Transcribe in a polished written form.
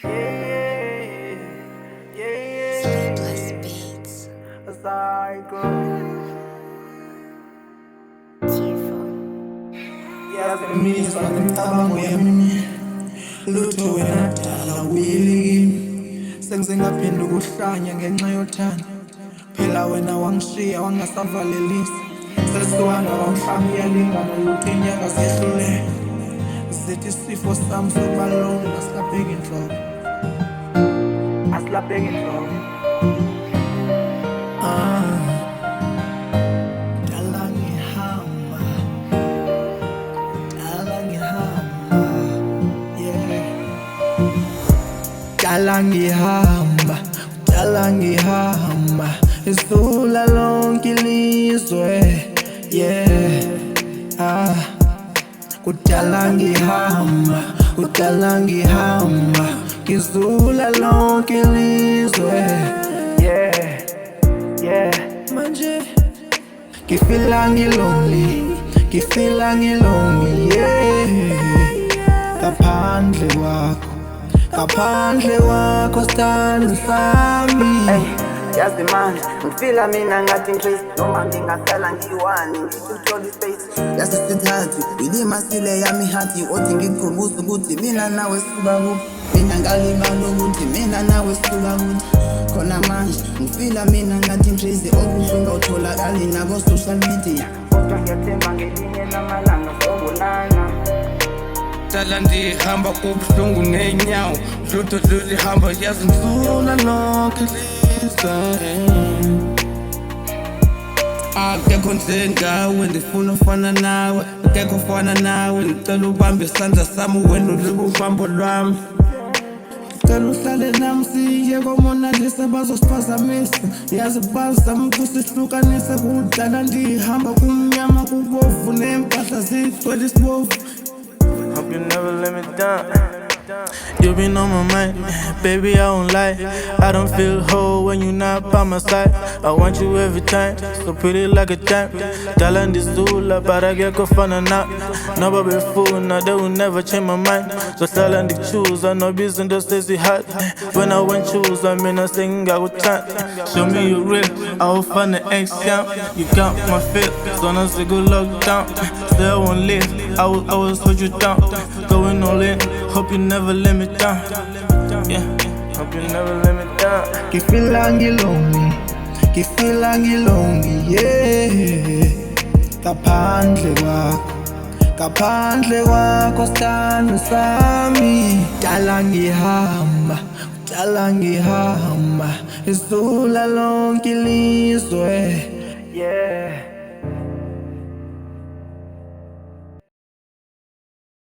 Yeah, yeah, Sleepless Beats. as I go. Tearful. Yazimizwa ngemicabango yami, lutho wena dala uyilimi. Sengize ngaphinda ukuhlanya ngenxa yothando, phela wena wangishiya wangasavalelisa. Sesiwanda wamhlanga uyalingana lutho inyanga sehluleka. Zithi isifo sami sobalonga asilapheki inhloko, asilapheki inhloko. Dala ngihamba, dala ngihamba, yeah. Dala ngihamba, dala ngihamba, isula lonke ilizwe, yeah. Kudala ngihamba, kudala ngihamba, ngizula lonke ilizwe, yeah, yeah. Manje ngifila ngilonely, ngifila ngilonely, yeah. Ngaphandle kwakho sithando sami. Yazi manje ngifila mina ngathi ngicrazy noma ngingahlala ngiyi-one ngithi uthola ispace yasesithathu ilimasile yami hathi othi ngikukhumbuze ukuthi mina nawe sisuka kuphi, mina ngalimala ukuthi mina nawe sisuka kuthi. Khona manje ngifila mina ngathi ngicrazy okubuhlungu awutholakali nabo-social media, kodwa ngiyathemba ngelinye lamalanga sobonana. Dala ndihamba kubuhlungu neenyawo, lutho lulihamba yazi ngizula lonke ilizwe. Akekho njengawe ndifuna ufana nawe, akekho fana nawe, ngicela ubambe isandla sami wena uluke ubambo lwami. Ngicela uhlale nami siye komonalisa bazosiphazamisa, yazi bazama ukusihlukanisa. Kudala ndihamba kumnyama kubovu nempahla zigcwele isibovu. Hope you never let me down. You been on my mind, baby, I don't lie. I don't feel whole when you're not by my side. I want you every time, so pretty like a champ. Talent is dula, but I get kofana now. Nobody fool, now they will never change my mind. So talent the choose, I know business just stays hot. When I went choose, I mean I sing, I would chant. Show me you real, I will find the X count. You count my feel, so now say good luck down. Say I won't live, I will always hold you down. Going all in, hope you never let me down. Yeah, hope you never let me down. Ngifila ngilonely, ngifila ngilonely, yeah. Ngaphandle kwakho sithando sami. Dala ngihamba, dala ngihamba, isula lonke ilizwe.